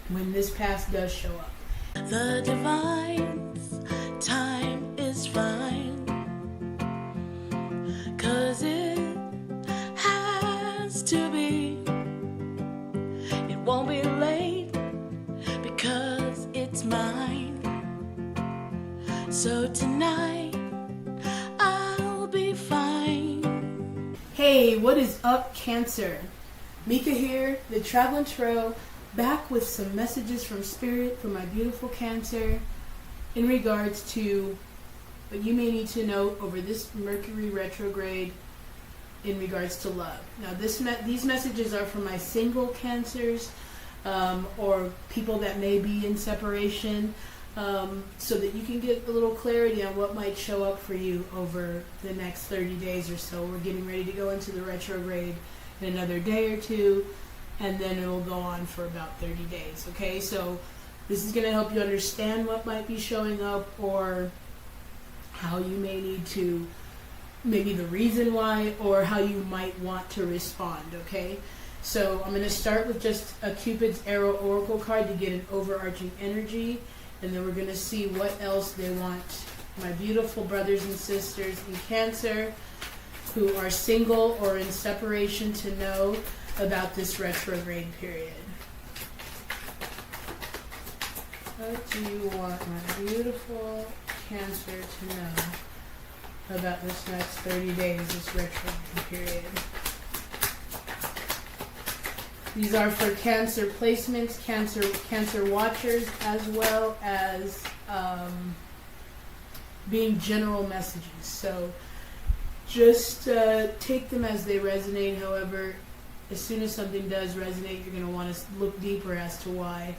when this past does show up. The divine's time is fine, 'cause it has to be. It won't be late because it's mine. So tonight I'll be fine. Hey, what is up, Cancer? Mika here, the Traveling Tarot, back with some messages from Spirit for my beautiful Cancer in regards to what you may need to know over this Mercury Retrograde in regards to love. Now, these messages are for my single Cancers or people that may be in separation, so that you can get a little clarity on what might show up for you over the next 30 days or so. We're getting ready to go into the retrograde in another day or two, and then it'll go on for about 30 days, okay? So this is going to help you understand what might be showing up, or how you may need to, maybe the reason why, or how you might want to respond, okay? So I'm going to start with just a Cupid's Arrow Oracle card to get an overarching energy, and then we're going to see what else they want my beautiful brothers and sisters in Cancer who are single or in separation to know about this retrograde period. What do you want my beautiful Cancer to know about this next 30 days, this retrograde period? These are for Cancer placements, Cancer watchers, as well as being general messages. So just take them as they resonate. However, as soon as something does resonate, you're going to want to look deeper as to why.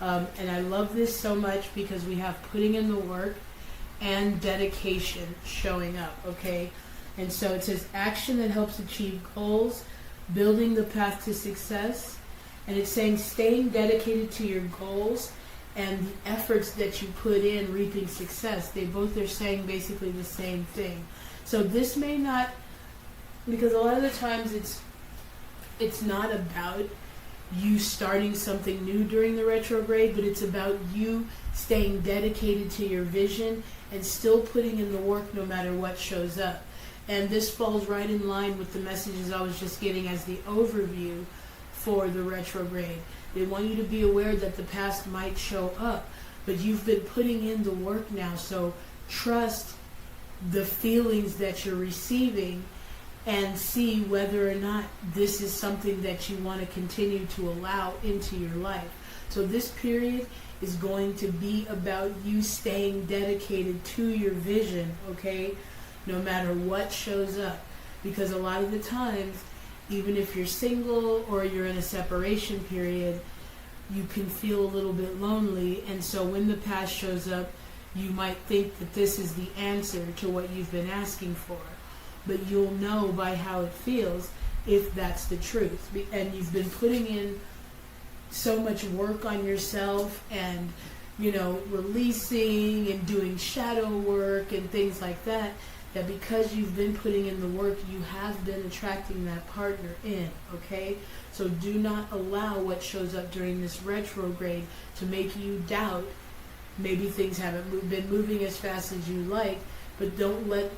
And I love this so much because we have putting in the work and dedication showing up, okay? And so it says action that helps achieve goals, building the path to success. And it's saying staying dedicated to your goals and the efforts that you put in reaping success. They both are saying basically the same thing. So this may not, because a lot of the times it's not about you starting something new during the retrograde, but it's about you staying dedicated to your vision and still putting in the work no matter what shows up. And this falls right in line with the messages I was just getting as the overview for the retrograde. They want you to be aware that the past might show up, but you've been putting in the work now, so trust the feelings that you're receiving and see whether or not this is something that you want to continue to allow into your life. So this period is going to be about you staying dedicated to your vision, okay? No matter what shows up. Because a lot of the times, even if you're single or you're in a separation period, you can feel a little bit lonely. And so when the past shows up, you might think that this is the answer to what you've been asking for. But you'll know by how it feels if that's the truth. And you've been putting in so much work on yourself and, you know, releasing and doing shadow work and things like that, that because you've been putting in the work, you have been attracting that partner in, okay? So do not allow what shows up during this retrograde to make you doubt. Maybe things haven't been moving as fast as you like, but don't let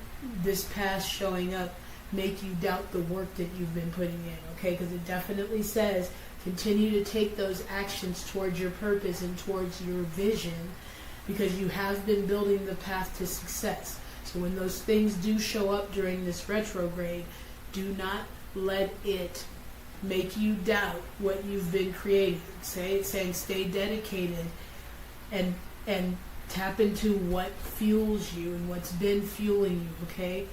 this past showing up make you doubt the work that you've been putting in, okay? Because it definitely says continue to take those actions towards your purpose and towards your vision, because you have been building the path to success. So when those things do show up during this retrograde, do not let it make you doubt what you've been creating. It's saying stay dedicated and tap into what fuels you and what's been fueling you, okay?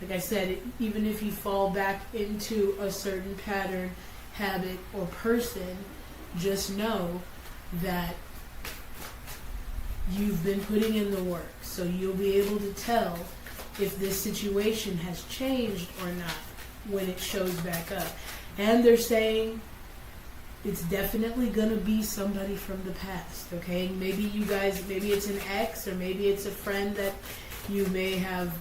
Like I said, even if you fall back into a certain pattern, habit, or person, just know that you've been putting in the work. So you'll be able to tell if this situation has changed or not when it shows back up. And they're saying it's definitely going to be somebody from the past, okay? Maybe you guys, maybe it's an ex, or maybe it's a friend that you may have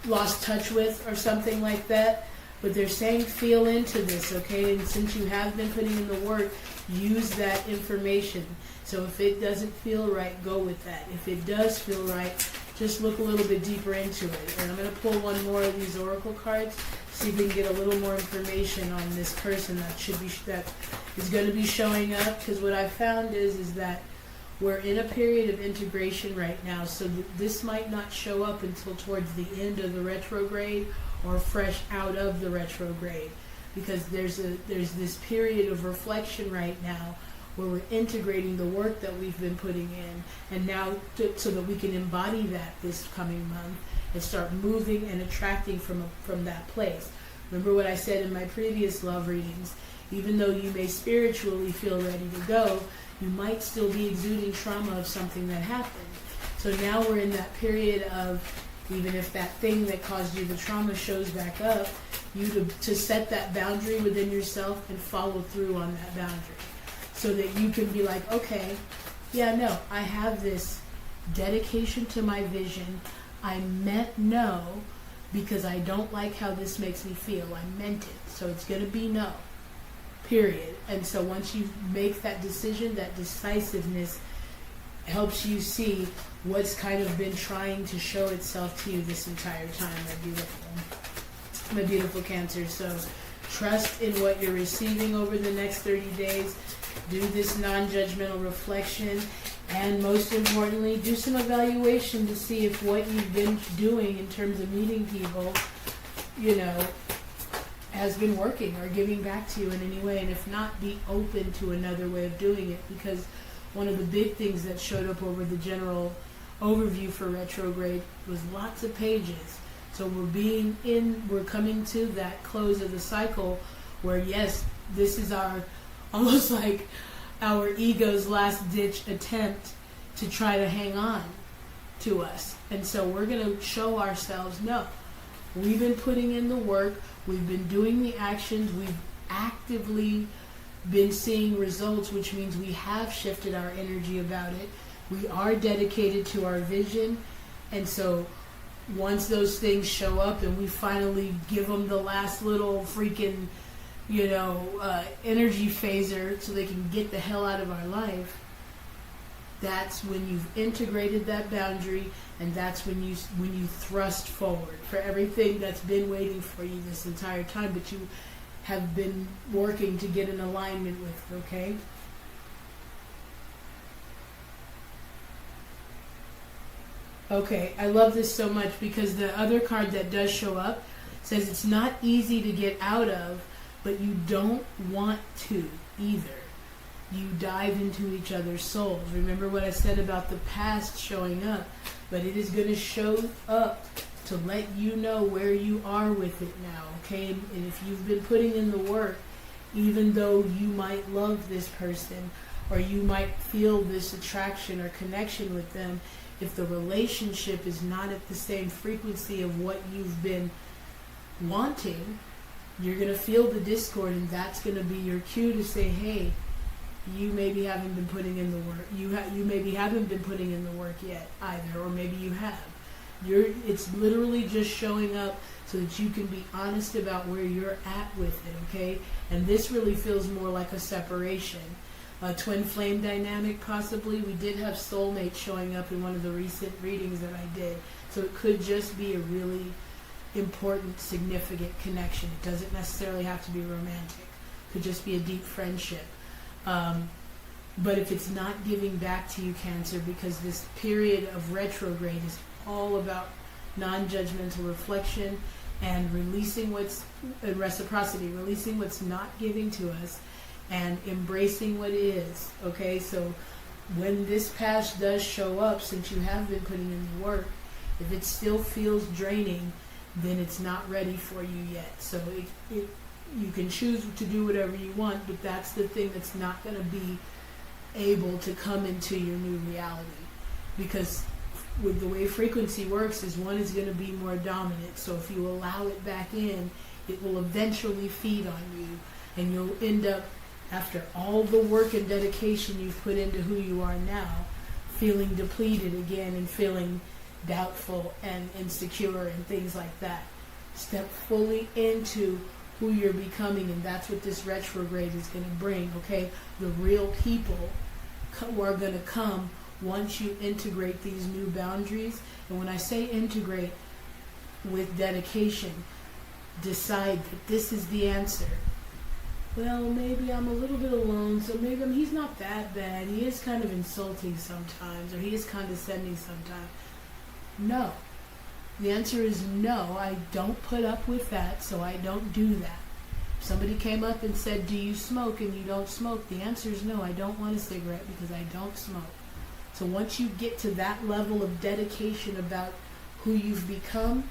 lost touch with or something like that. But they're saying feel into this, okay? And since you have been putting in the work, use that information. So if it doesn't feel right, go with that. If it does feel right, just look a little bit deeper into it. And I'm going to pull one more of these oracle cards, see if we can get a little more information on this person that is going to be showing up. Because what I found is that we're in a period of integration right now, so this might not show up until towards the end of the retrograde or fresh out of the retrograde, because there's this period of reflection right now where we're integrating the work that we've been putting in, and now so that we can embody that this coming month and start moving and attracting from that place. Remember what I said in my previous love readings, even though you may spiritually feel ready to go, you might still be exuding trauma of something that happened. So now we're in that period of, even if that thing that caused you the trauma shows back up, you to set that boundary within yourself and follow through on that boundary. So that you can be like, okay, yeah, no, I have this dedication to my vision. I meant no because I don't like how this makes me feel. I meant it. So it's going to be no. Period. And so once you make that decision, that decisiveness helps you see what's kind of been trying to show itself to you this entire time, my beautiful Cancer. So trust in what you're receiving over the next 30 days. Do this non-judgmental reflection, and most importantly, do some evaluation to see if what you've been doing in terms of meeting people, has been working or giving back to you in any way. And if not, be open to another way of doing it, because one of the big things that showed up over the general overview for retrograde was lots of pages. So we're coming to that close of the cycle where, yes, this is almost like our ego's last ditch attempt to try to hang on to us. And so we're going to show ourselves, no, we've been putting in the work, we've been doing the actions, we've actively been seeing results, which means we have shifted our energy about it. We are dedicated to our vision. And so once those things show up and we finally give them the last little freaking, energy phaser so they can get the hell out of our life, that's when you've integrated that boundary, and that's when you thrust forward for everything that's been waiting for you this entire time, but you have been working to get in alignment with, okay? Okay, I love this so much because the other card that does show up says it's not easy to get out of, but you don't want to either. You dive into each other's souls. Remember what I said about the past showing up, but it is going to show up to let you know where you are with it now, okay? And if you've been putting in the work, even though you might love this person or you might feel this attraction or connection with them, if the relationship is not at the same frequency of what you've been wanting, you're going to feel the discord, and that's going to be your cue to say, hey, you maybe haven't been putting in the work. You maybe haven't been putting in the work yet either, or maybe you have. It's literally just showing up so that you can be honest about where you're at with it, okay? And this really feels more like a separation. A twin flame dynamic, possibly. We did have Soulmate showing up in one of the recent readings that I did. So it could just be a really important, significant connection. It doesn't necessarily have to be romantic. It could just be a deep friendship. But if it's not giving back to you, Cancer, because this period of retrograde is all about non-judgmental reflection and releasing reciprocity, releasing what's not giving to us and embracing what is, okay? So when this past does show up, since you have been putting in the work, if it still feels draining, then it's not ready for you yet. So you can choose to do whatever you want, but that's the thing that's not going to be able to come into your new reality. Because with the way frequency works is one is going to be more dominant. So if you allow it back in, it will eventually feed on you, and you'll end up, after all the work and dedication you've put into who you are now, feeling depleted again and feeling doubtful and insecure and things like that. Step fully into who you're becoming, and that's what this retrograde is going to bring, okay? The real people who are going to come once you integrate these new boundaries. And when I say integrate with dedication, decide that this is the answer. Well, maybe I'm a little bit alone, so maybe he's not that bad. He is kind of insulting sometimes, or he is condescending sometimes. No. The answer is no, I don't put up with that, so I don't do that. If somebody came up and said, do you smoke, and you don't smoke, the answer is no, I don't want a cigarette because I don't smoke. So once you get to that level of dedication about who you've become,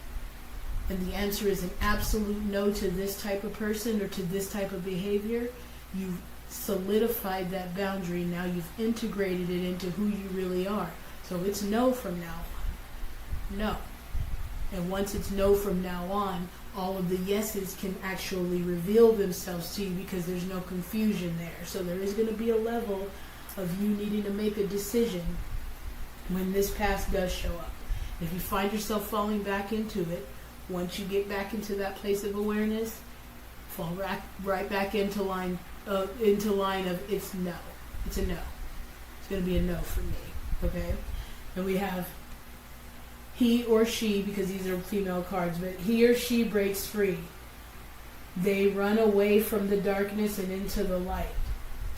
and the answer is an absolute no to this type of person or to this type of behavior, you've solidified that boundary. Now you've integrated it into who you really are. So it's no from now on. No. And once it's no from now on, all of the yeses can actually reveal themselves to you because there's no confusion there. So there is going to be a level of you needing to make a decision when this past does show up. If you find yourself falling back into it, once you get back into that place of awareness, fall right back into line of it's no. It's a no. It's going to be a no for me. Okay? And we have he or she, because these are female cards, but he or she breaks free. They run away from the darkness and into the light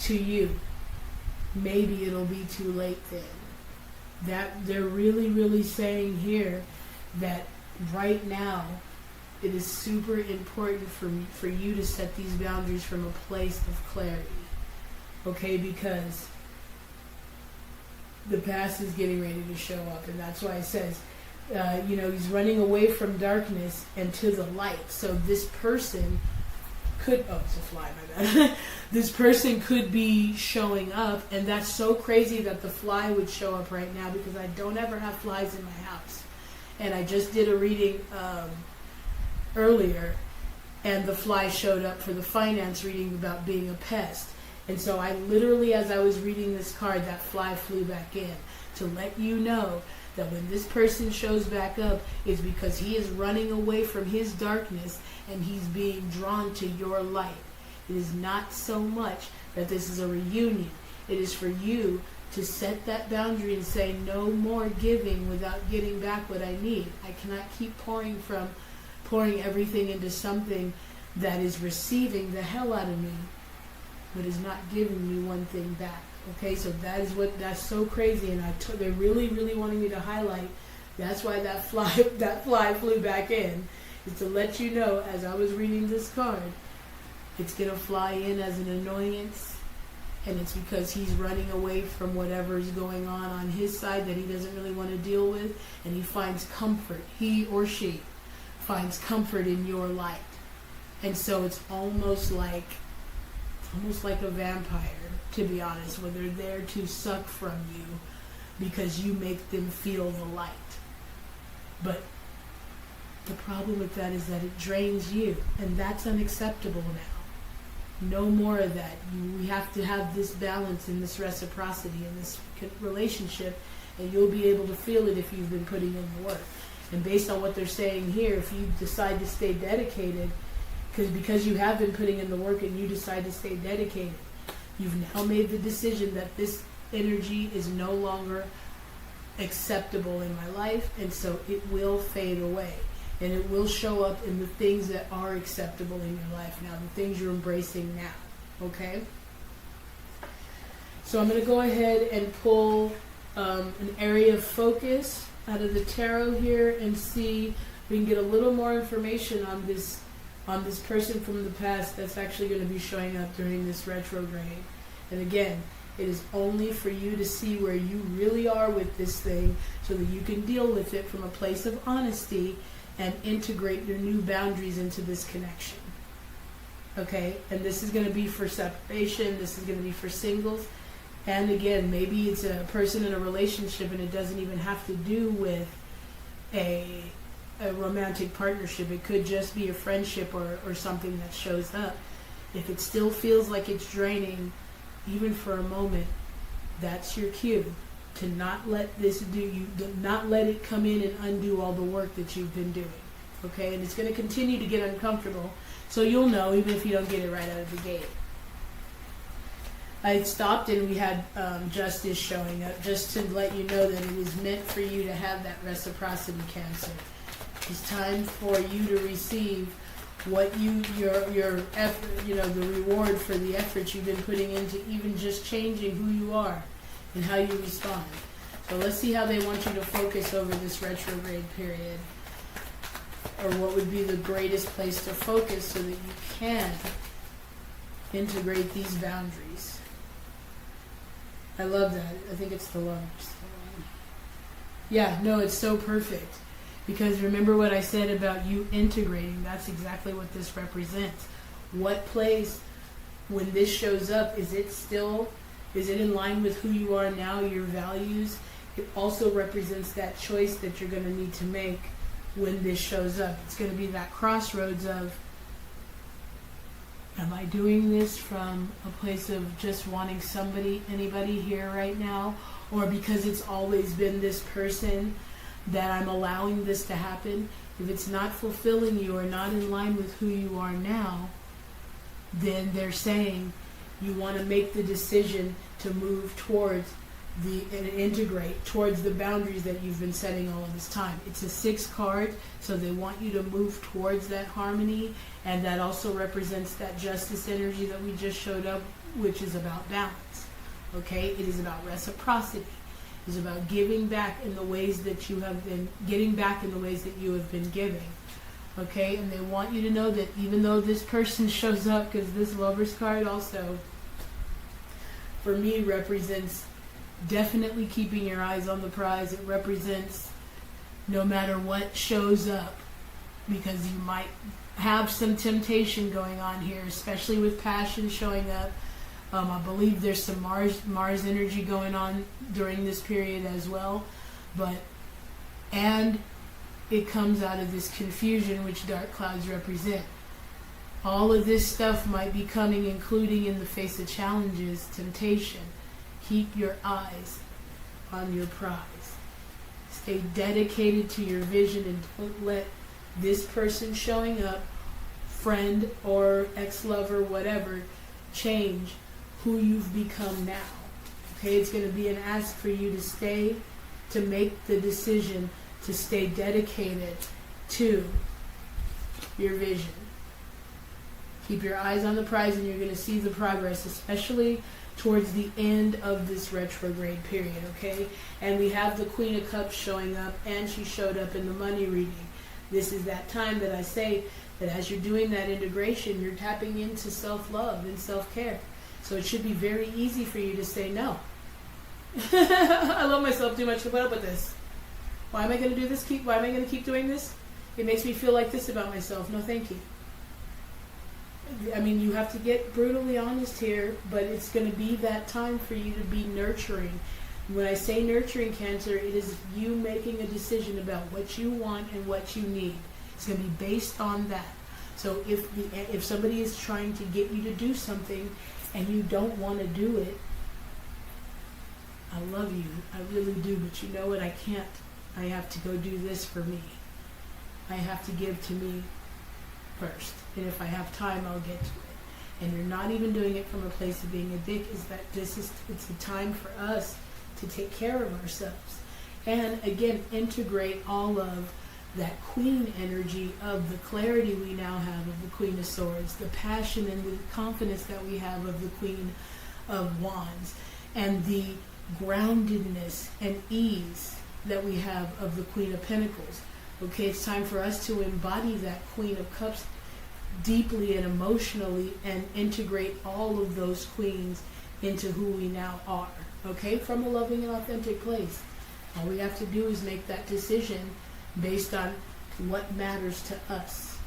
to you. Maybe it'll be too late then. That they're really, really saying here that right now it is super important for you to set these boundaries from a place of clarity. Okay, because the past is getting ready to show up, and that's why it says he's running away from darkness and to the light. So this person could, it's a fly, my bad. This person could be showing up, and that's so crazy that the fly would show up right now because I don't ever have flies in my house. And I just did a reading earlier, and the fly showed up for the finance reading about being a pest. And so I literally, as I was reading this card, that fly flew back in to let you know that when this person shows back up, it's because he is running away from his darkness and he's being drawn to your light. It is not so much that this is a reunion. It is for you to set that boundary and say no more giving without getting back what I need. I cannot keep pouring everything into something that is receiving the hell out of me, but is not giving me one thing back. Okay, so that's so crazy, and they're really, really wanting me to highlight. That's why that fly flew back in, is to let you know, as I was reading this card, it's gonna fly in as an annoyance, and it's because he's running away from whatever is going on his side that he doesn't really want to deal with, and he finds comfort. He or she finds comfort in your light, and so it's almost like a vampire, to be honest, where they're there to suck from you because you make them feel the light. But the problem with that is that it drains you, and that's unacceptable now. No more of that. We have to have this balance and this reciprocity in this relationship, and you'll be able to feel it if you've been putting in the work. And based on what they're saying here, if you decide to stay dedicated, because you have been putting in the work and you decide to stay dedicated, you've now made the decision that this energy is no longer acceptable in my life, and so it will fade away. And it will show up in the things that are acceptable in your life now, the things you're embracing now, okay? So I'm going to go ahead and pull an area of focus out of the tarot here and see if we can get a little more information on this person from the past that's actually going to be showing up during this retrograde. And again, it is only for you to see where you really are with this thing so that you can deal with it from a place of honesty and integrate your new boundaries into this connection. Okay? And this is going to be for separation. This is going to be for singles. And again, maybe it's a person in a relationship and it doesn't even have to do with a romantic partnership. It could just be a friendship or something that shows up. If it still feels like it's draining, even for a moment, that's your cue to not let this not let it come in and undo all the work that you've been doing. okay? And it's going to continue to get uncomfortable, so you'll know even if you don't get it right out of the gate. I stopped and we had Justice showing up just to let you know that it is meant for you to have that reciprocity, Cancer. It's time for you to receive what your effort, the reward for the effort you've been putting into even just changing who you are and how you respond. So let's see how they want you to focus over this retrograde period, or what would be the greatest place to focus so that you can integrate these boundaries. I love that. I think it's the Lovers. Yeah, no, it's so perfect. Because remember what I said about you integrating. That's exactly what this represents. What place, when this shows up, is it in line with who you are now, your values? It also represents that choice that you're going to need to make when this shows up. It's going to be that crossroads of, am I doing this from a place of just wanting anybody here right now? Or because it's always been this person that I'm allowing this to happen? If it's not fulfilling you or not in line with who you are now, then they're saying you want to make the decision to move towards and integrate towards the boundaries that you've been setting all of this time. It's a 6 card, so they want you to move towards that harmony, and that also represents that Justice energy that we just showed up, which is about balance. Okay? It is about reciprocity. It is about giving back in the ways that you have been getting back in the ways that you have been giving. Okay? And they want you to know that even though this person shows up, because this Lovers card also, for me, represents definitely keeping your eyes on the prize. It represents no matter what shows up, because you might have some temptation going on here, especially with passion showing up. I believe there's some Mars energy going on during this period as well, and it comes out of this confusion which dark clouds represent. All of this stuff might be coming, including in the face of challenges, temptation. Keep your eyes on your prize. Stay dedicated to your vision and don't let this person showing up, friend or ex-lover, whatever, change who you've become now. Okay, it's going to be an ask for you to make the decision to stay dedicated to your vision. Keep your eyes on the prize and you're going to see the progress, especially towards the end of this retrograde period, okay? And we have the Queen of Cups showing up, and she showed up in the money reading. This is that time that I say that as you're doing that integration, you're tapping into self-love and self-care. So it should be very easy for you to say no. I love myself too much to put up with this. Why am I going to do this? Why am I going to keep doing this? It makes me feel like this about myself. No, thank you. I mean, you have to get brutally honest here, but it's going to be that time for you to be nurturing. When I say nurturing, Cancer, it is you making a decision about what you want and what you need. It's going to be based on that. So if somebody is trying to get you to do something and you don't want to do it, I love you. I really do. But you know what? I can't. I have to go do this for me. I have to give to me first. And if I have time, I'll get to it. And you're not even doing it from a place of being a dick. Is that it's the time for us to take care of ourselves. And again, integrate all of that Queen energy of the clarity we now have of the Queen of Swords, the passion and the confidence that we have of the Queen of Wands, and the groundedness and ease that we have of the Queen of Pentacles. Okay, it's time for us to embody that Queen of Cups deeply and emotionally and integrate all of those queens into who we now are. Okay, from a loving and authentic place. All we have to do is make that decision based on what matters to us.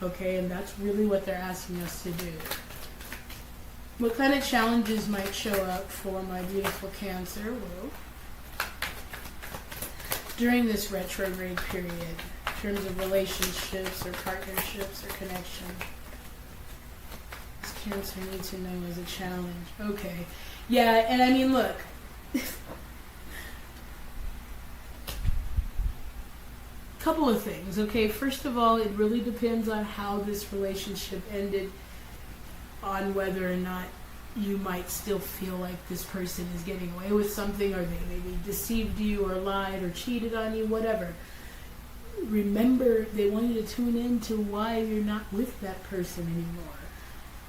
Okay, and that's really what they're asking us to do. What kind of challenges might show up for my beautiful Cancer? Well, during this retrograde period, in terms of relationships or partnerships or connection, this Cancer needs to know as a challenge. Okay. Yeah, and I mean, look. couple of things, okay? First of all, it really depends on how this relationship ended, on whether or not you might still feel like this person is getting away with something, or they maybe deceived you or lied or cheated on you, whatever. Remember, they want you to tune in to why you're not with that person anymore.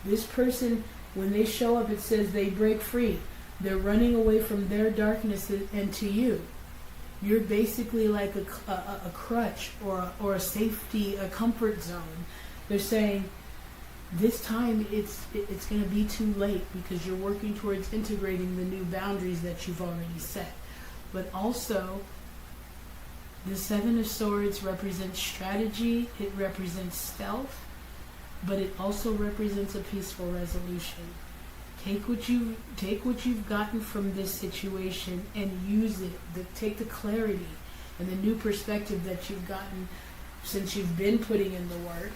This person, when they show up, it says they break free. They're running away from their darkness and to you. You're basically like a crutch or a safety, a comfort zone. They're saying, this time it's going to be too late because you're working towards integrating the new boundaries that you've already set. But also, the Seven of Swords represents strategy, it represents stealth, but it also represents a peaceful resolution. Take what you've gotten from this situation and use it. Take the clarity and the new perspective that you've gotten since you've been putting in the work,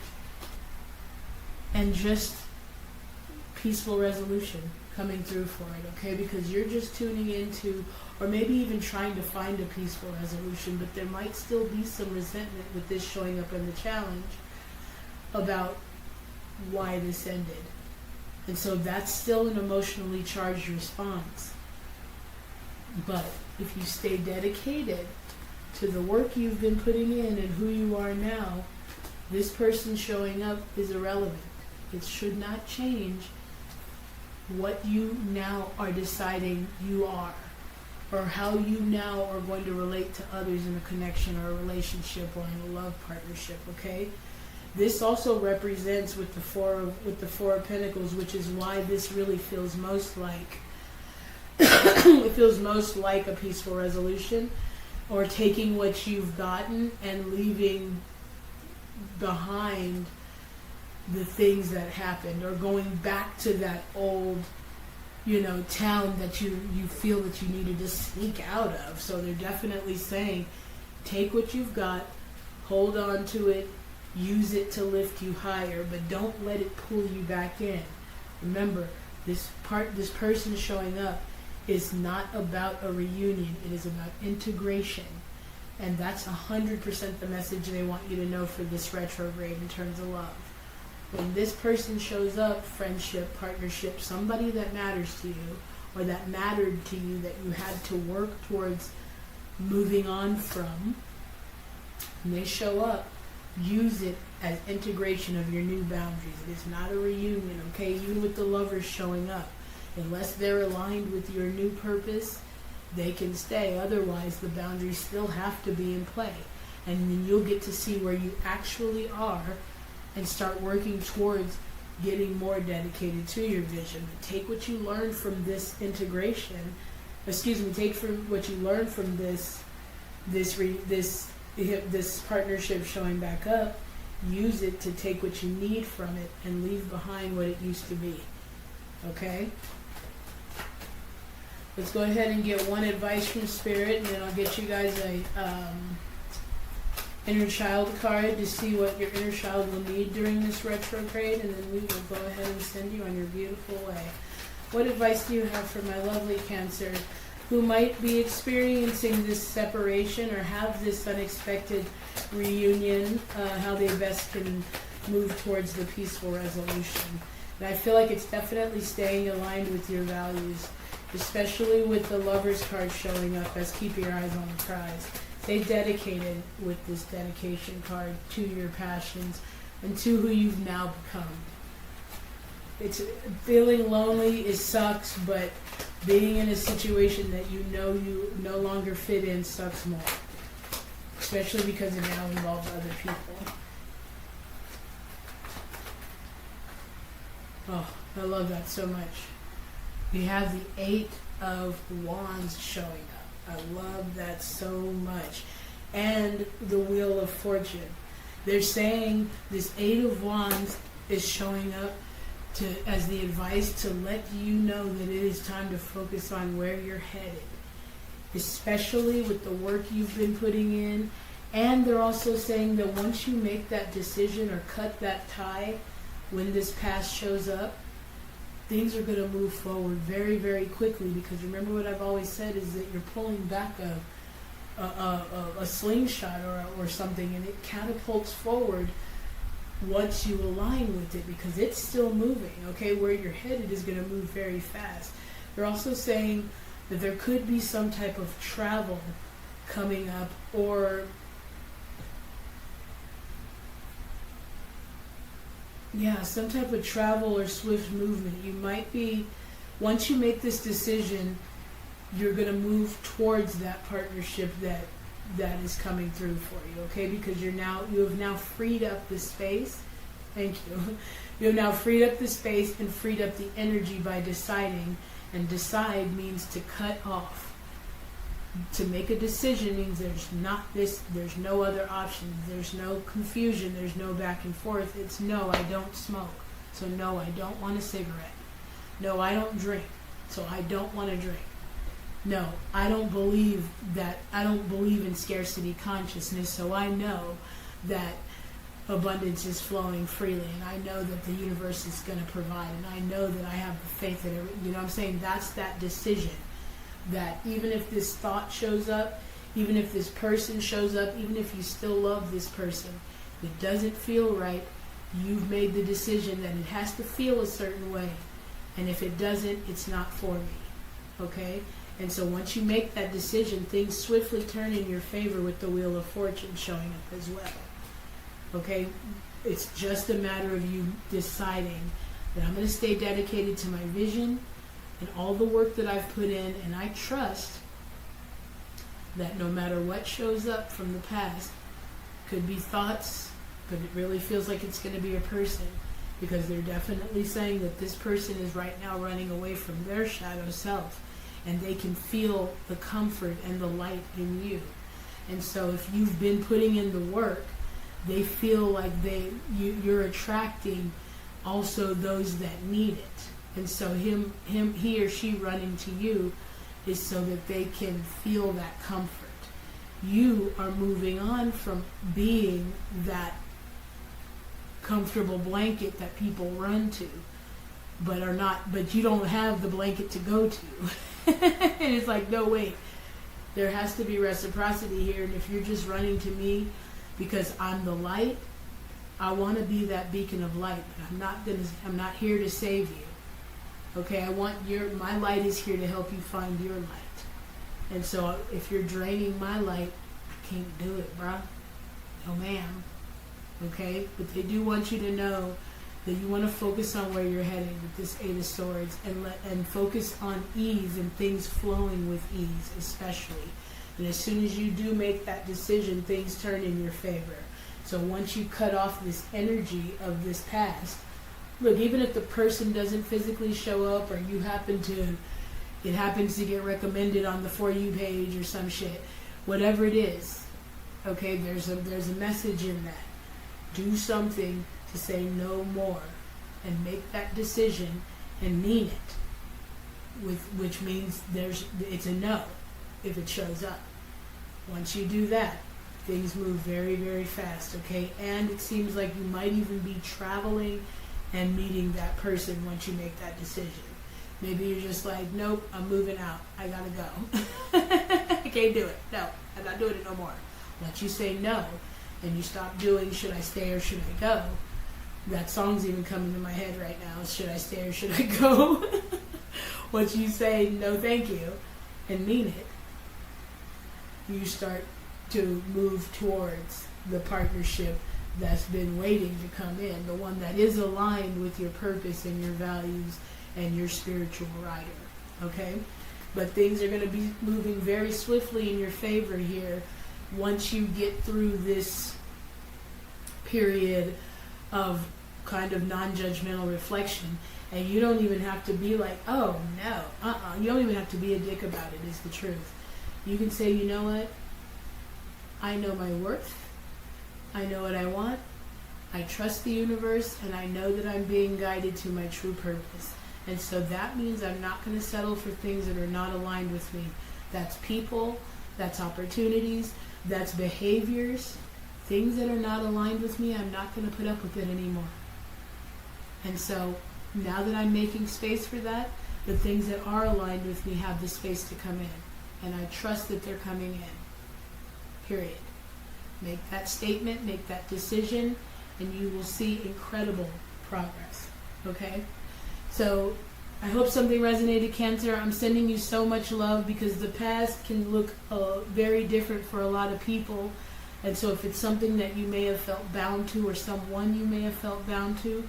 and just peaceful resolution coming through for it, okay? Because you're just tuning into, or maybe even trying to find a peaceful resolution, but there might still be some resentment with this showing up in the challenge about why this ended. And so that's still an emotionally charged response. But if you stay dedicated to the work you've been putting in and who you are now, this person showing up is irrelevant. It should not change what you now are deciding you are, or how you now are going to relate to others in a connection or a relationship or in a love partnership, okay? This also represents with the Four of Pentacles, which is why this really feels most like it feels most like a peaceful resolution, or taking what you've gotten and leaving behind the things that happened, or going back to that old, town that you feel that you needed to sneak out of. So they're definitely saying, take what you've got, hold on to it, use it to lift you higher, but don't let it pull you back in. Remember, this person showing up is not about a reunion. It is about integration. And that's 100% the message they want you to know for this retrograde in terms of love. When this person shows up, friendship, partnership, somebody that matters to you, or that mattered to you, that you had to work towards moving on from, when they show up, use it as integration of your new boundaries. It is not a reunion, okay? Even with the lovers showing up, unless they're aligned with your new purpose, they can stay. Otherwise, the boundaries still have to be in play. And then you'll get to see where you actually are and start working towards getting more dedicated to your vision. But take what you learned from this integration, take from what you learned from this partnership showing back up, use it to take what you need from it and leave behind what it used to be. Okay? Let's go ahead and get one advice from Spirit, and then I'll get you guys a inner child card to see what your inner child will need during this retrograde, and then we will go ahead and send you on your beautiful way. What advice do you have for my lovely Cancer who might be experiencing this separation or have this unexpected reunion, how they best can move towards the peaceful resolution? And I feel like it's definitely staying aligned with your values, especially with the Lover's card showing up as keep your eyes on the prize. Stay dedicated with this dedication card to your passions and to who you've now become. It's feeling lonely, it sucks, but being in a situation that you know you no longer fit in sucks more, especially because it now involves other people. Oh, I love that so much. We have the 8 of Wands showing up. I love that so much. And the Wheel of Fortune. They're saying this 8 of Wands is showing up as the advice to let you know that it is time to focus on where you're headed, especially with the work you've been putting in. And they're also saying that once you make that decision or cut that tie when this past shows up, things are going to move forward very, very quickly, because remember what I've always said is that you're pulling back a slingshot or something, and it catapults forward once you align with it, because it's still moving. Okay, where you're headed is going to move very fast. They're also saying that there could be some type of travel coming up, or some type of travel or swift movement. You might be, once you make this decision, you're going to move towards that partnership that is coming through for you, okay? Because you have now freed up the space. Thank you. You have now freed up the space and freed up the energy by deciding. And decide means to cut off. To make a decision means there's no other options. There's no confusion. There's no back and forth. It's no, I don't smoke. So no, I don't want a cigarette. No, I don't drink. So I don't want to drink. No, I don't believe in scarcity consciousness, so I know that abundance is flowing freely, and I know that the universe is going to provide, and I know that I have the faith that you know what I'm saying? That's that decision, that even if this thought shows up, even if this person shows up, even if you still love this person, if it doesn't feel right, you've made the decision that it has to feel a certain way, and if it doesn't, it's not for me, okay? And so once you make that decision, things swiftly turn in your favor with the Wheel of Fortune showing up as well. Okay? It's just a matter of you deciding that I'm going to stay dedicated to my vision and all the work that I've put in, and I trust that no matter what shows up from the past, could be thoughts, but it really feels like it's going to be a person, because they're definitely saying that this person is right now running away from their shadow self. And they can feel the comfort and the light in you. And so if you've been putting in the work, they feel like you're attracting also those that need it. And so he or she running to you is so that they can feel that comfort. You are moving on from being that comfortable blanket that people run to, but you don't have the blanket to go to. And it's like, no, wait, there has to be reciprocity here. And if you're just running to me because I'm the light, I want to be that beacon of light, but I'm not here to save you. Okay, my light is here to help you find your light. And so if you're draining my light, I can't do it, bruh. No, ma'am. Okay, but they do want you to know that you want to focus on where you're heading with this Eight of Swords, and focus on ease and things flowing with ease, especially. And as soon as you do make that decision, things turn in your favor. So once you cut off this energy of this past, look, even if the person doesn't physically show up, or it happens to get recommended on the For You page or some shit, whatever it is, okay, there's a message in that. Do something to say no more, and make that decision and mean it, which means it's a no if it shows up. Once you do that, things move very, very fast, okay? And it seems like you might even be traveling and meeting that person once you make that decision. Maybe you're just like, nope, I'm moving out. I gotta go. I can't do it. No, I'm not doing it no more. Once you say no, and you stop doing should I stay or should I go, that song's even coming to my head right now, should I stay or should I go? Once you say no thank you and mean it, you start to move towards the partnership that's been waiting to come in, the one that is aligned with your purpose and your values and your spiritual rider, okay? But things are going to be moving very swiftly in your favor here once you get through this period of kind of non-judgmental reflection. And you don't even have to be like, oh no, you don't even have to be a dick about it, is the truth. You can say, you know what, I know my worth, I know what I want, I trust the universe, and I know that I'm being guided to my true purpose. And so that means I'm not going to settle for things that are not aligned with me. That's people, that's opportunities, that's behaviors, things that are not aligned with me. I'm not going to put up with it anymore. And so now that I'm making space for that, the things that are aligned with me have the space to come in. And I trust that they're coming in. period. Make that statement, make that decision, and you will see incredible progress. Okay? So I hope something resonated, Cancer. I'm sending you so much love because the past can look very different for a lot of people. And so if it's something that you may have felt bound to, or someone you may have felt bound to,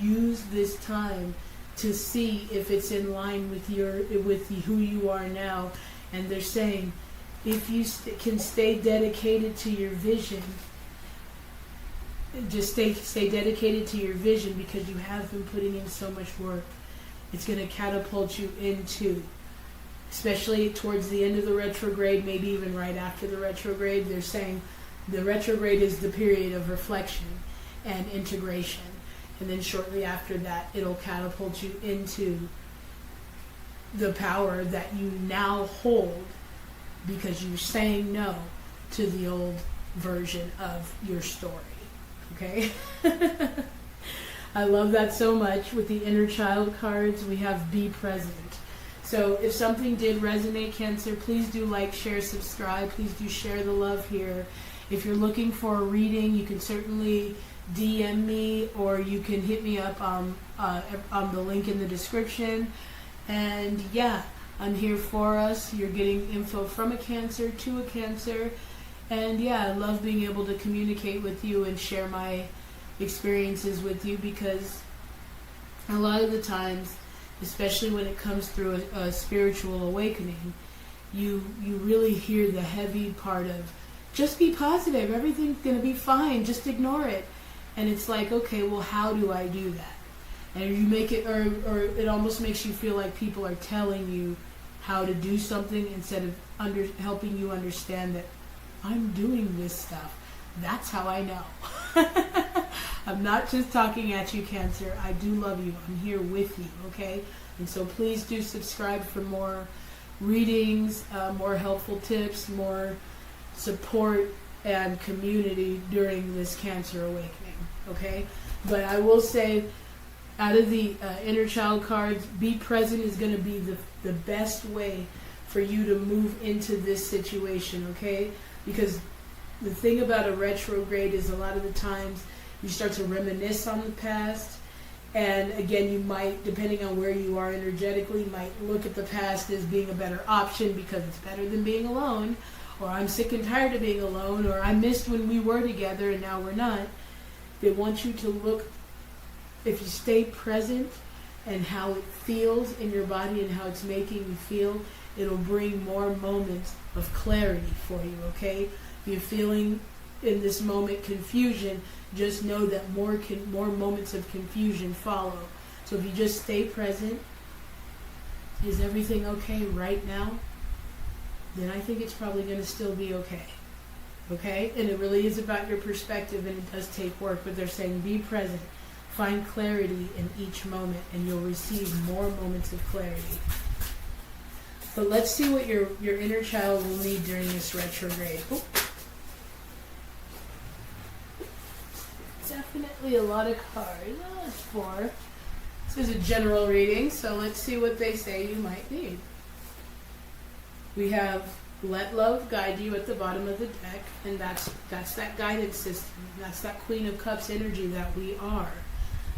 use this time to see if it's in line with who you are now. And they're saying, if you can stay dedicated to your vision, just stay dedicated to your vision, because you have been putting in so much work. It's going to catapult you into, especially towards the end of the retrograde, maybe even right after the retrograde. They're saying the retrograde is the period of reflection and integration. And then shortly after that, it'll catapult you into the power that you now hold, because you're saying no to the old version of your story. Okay? I love that so much. With the inner child cards, we have be present. So if something did resonate, Cancer, please do like, share, subscribe. Please do share the love here. If you're looking for a reading, you can certainly DM me, or you can hit me up on the link in the description. And yeah, I'm here for us. You're getting info from a Cancer to a Cancer. And yeah, I love being able to communicate with you and share my experiences with you, because a lot of the times, especially when it comes through a spiritual awakening, you really hear the heavy part of, just be positive, everything's going to be fine, just ignore it. And it's like, okay, well, how do I do that? And you make it, or it almost makes you feel like people are telling you how to do something instead of helping you understand that I'm doing this stuff. That's how I know. I'm not just talking at you, Cancer. I do love you. I'm here with you, okay? And so please do subscribe for more readings, more helpful tips, more support and community during this Cancer awakening, okay? But I will say, out of the inner child cards, be present is going to be the best way for you to move into this situation, okay? Because the thing about a retrograde is, a lot of the times you start to reminisce on the past, and again, you might, depending on where you are energetically, might look at the past as being a better option because it's better than being alone, or I'm sick and tired of being alone, or I missed when we were together and now we're not. They want you to look, if you stay present and how it feels in your body and how it's making you feel, it'll bring more moments of clarity for you, okay? If you're feeling in this moment confusion, just know that more moments of confusion follow. So if you just stay present, is everything okay right now? Then I think it's probably going to still be okay. Okay? And it really is about your perspective, and it does take work, but they're saying be present. Find clarity in each moment, and you'll receive more moments of clarity. But let's see what your inner child will need during this retrograde. Ooh. Definitely a lot of cards. Oh, that's 4. This is a general reading, so let's see what they say you might need. We have let love guide you at the bottom of the deck, and that's that guidance system. That's that Queen of Cups energy that we are.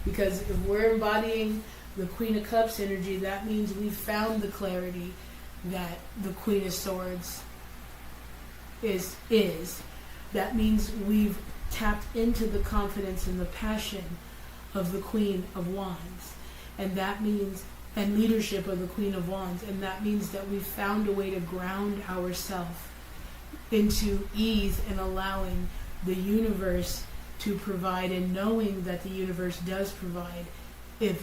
Because if we're embodying the Queen of Cups energy, that means we've found the clarity that the Queen of Swords is. That means we've tapped into the confidence and the passion of the Queen of Wands. And that means, and leadership of the Queen of Wands. And that means that we've found a way to ground ourselves into ease and allowing the universe to provide, and knowing that the universe does provide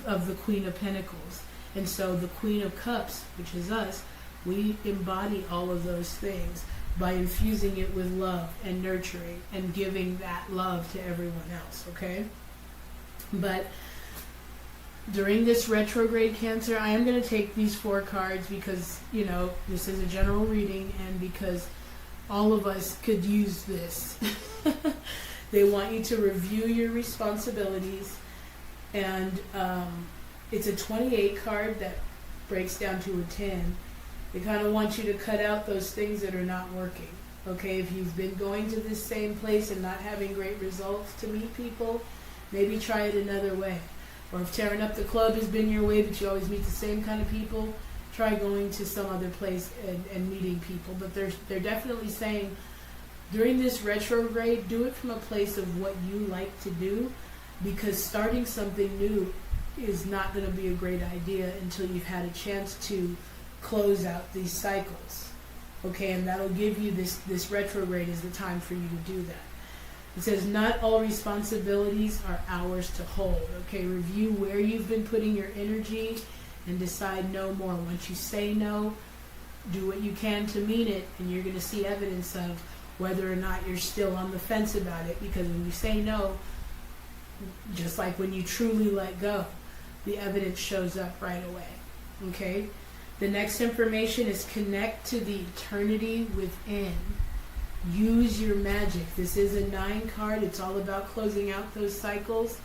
of the Queen of Pentacles. And so the Queen of Cups, which is us, we embody all of those things by infusing it with love and nurturing and giving that love to everyone else, okay? But during this retrograde, Cancer, I am going to take these 4 cards because, you know, this is a general reading, and because all of us could use this. They want you to review your responsibilities, and it's a 28 card that breaks down to a 10. They kind of want you to cut out those things that are not working, Okay, if you've been going to this same place and not having great results to meet people, maybe try it another way. Or if tearing up the club has been your way, but you always meet the same kind of people, try going to some other place and meeting people. But they're definitely saying during this retrograde, do it from a place of what you like to do, because starting something new is not going to be a great idea until you've had a chance to close out these cycles. Okay, and that'll give you this retrograde is the time for you to do that. It says, not all responsibilities are ours to hold. Okay, review where you've been putting your energy and decide no more. Once you say no, do what you can to mean it, and you're going to see evidence of whether or not you're still on the fence about it. Because when you say no, just like when you truly let go, the evidence shows up right away. Okay? The next information is connect to the eternity within. Use your magic. This is a 9 card. It's all about closing out those cycles,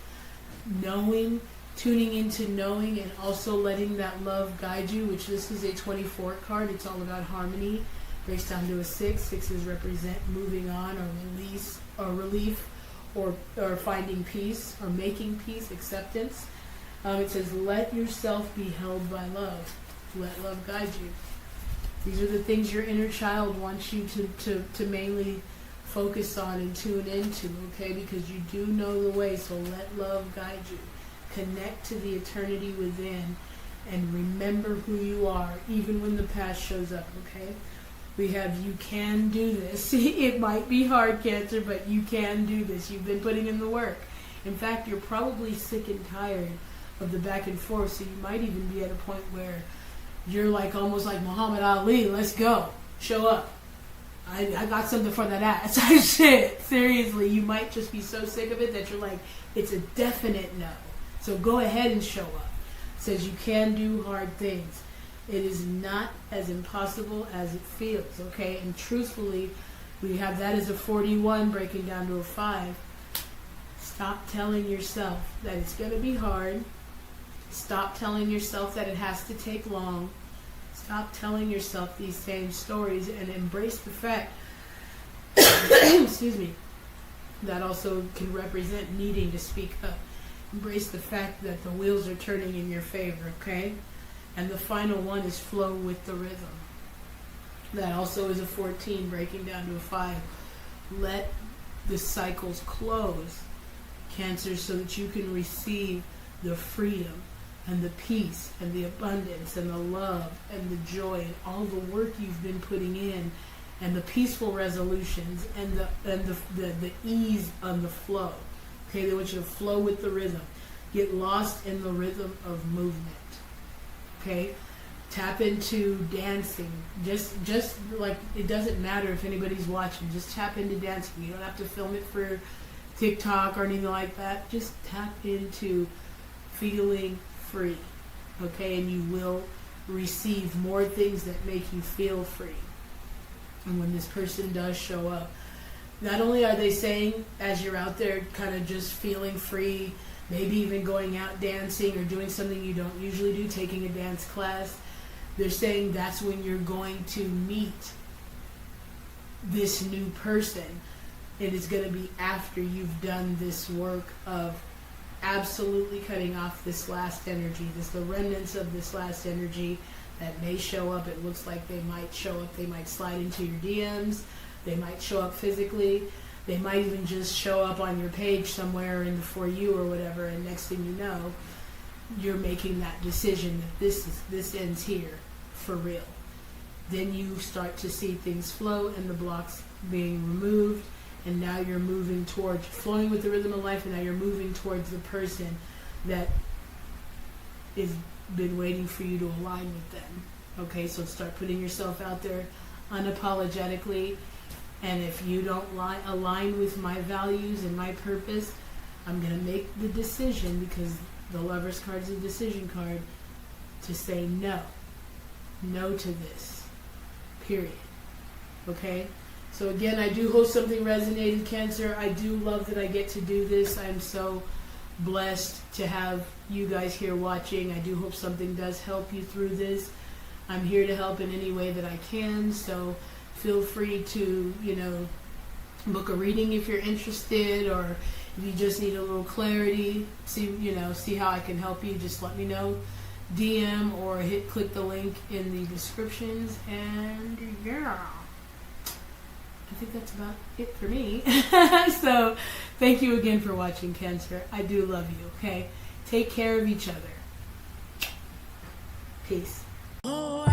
knowing, tuning into knowing, and also letting that love guide you, which this is a 24 card. It's all about harmony. Breaks down to a 6. 6s represent moving on or release or relief or finding peace or making peace, acceptance. It says, let yourself be held by love. Let love guide you. These are the things your inner child wants you to mainly focus on and tune into, okay? Because you do know the way, so let love guide you. Connect to the eternity within and remember who you are, even when the past shows up, okay? We have, you can do this. It might be hard, Cancer, but you can do this. You've been putting in the work. In fact, you're probably sick and tired of the back and forth, so you might even be at a point where you're like almost like Muhammad Ali. Let's go. Show up. I got something for that ass. Shit. Seriously, you might just be so sick of it that you're like, it's a definite no. So go ahead and show up. It says you can do hard things. It is not as impossible as it feels, okay? And truthfully, we have that as a 41 breaking down to a 5. Stop telling yourself that it's going to be hard. Stop telling yourself that it has to take long. Stop telling yourself these same stories and embrace the fact, excuse me, that also can represent needing to speak up. Embrace the fact that the wheels are turning in your favor, okay? And the final one is flow with the rhythm. That also is a 14 breaking down to a 5. Let the cycles close, Cancer, so that you can receive the freedom and the peace and the abundance and the love and the joy and all the work you've been putting in and the peaceful resolutions and the ease on the flow. Okay, they want you to flow with the rhythm. Get lost in the rhythm of movement. Okay, tap into dancing. Just like, it doesn't matter if anybody's watching. Just tap into dancing. You don't have to film it for TikTok or anything like that. Just tap into feeling free. Okay, and you will receive more things that make you feel free. And when this person does show up, not only are they saying, as you're out there kind of just feeling free, maybe even going out dancing or doing something you don't usually do, taking a dance class, they're saying that's when you're going to meet this new person. It is going to be after you've done this work of absolutely cutting off this last energy, the remnants of this last energy that may show up. It looks like they might show up. They might slide into your DMs. They might show up physically. They might even just show up on your page somewhere in the For You or whatever, and next thing you know, you're making that decision that this ends here for real. Then you start to see things flow and the blocks being removed, and now you're moving towards flowing with the rhythm of life, and now you're moving towards the person that has been waiting for you to align with them. Okay, so start putting yourself out there unapologetically. And if you don't align with my values and my purpose, I'm going to make the decision, because the Lover's card is a decision card, to say no. No to this. Period. Okay? So again, I do hope something resonated, Cancer. I do love that I get to do this. I'm so blessed to have you guys here watching. I do hope something does help you through this. I'm here to help in any way that I can, so feel free to, book a reading if you're interested, or if you just need a little clarity, see how I can help you, just let me know. DM or click the link in the descriptions, and yeah, I think that's about it for me. So thank you again for watching, Cancer. I do love you, okay? Take care of each other. Peace. Oh,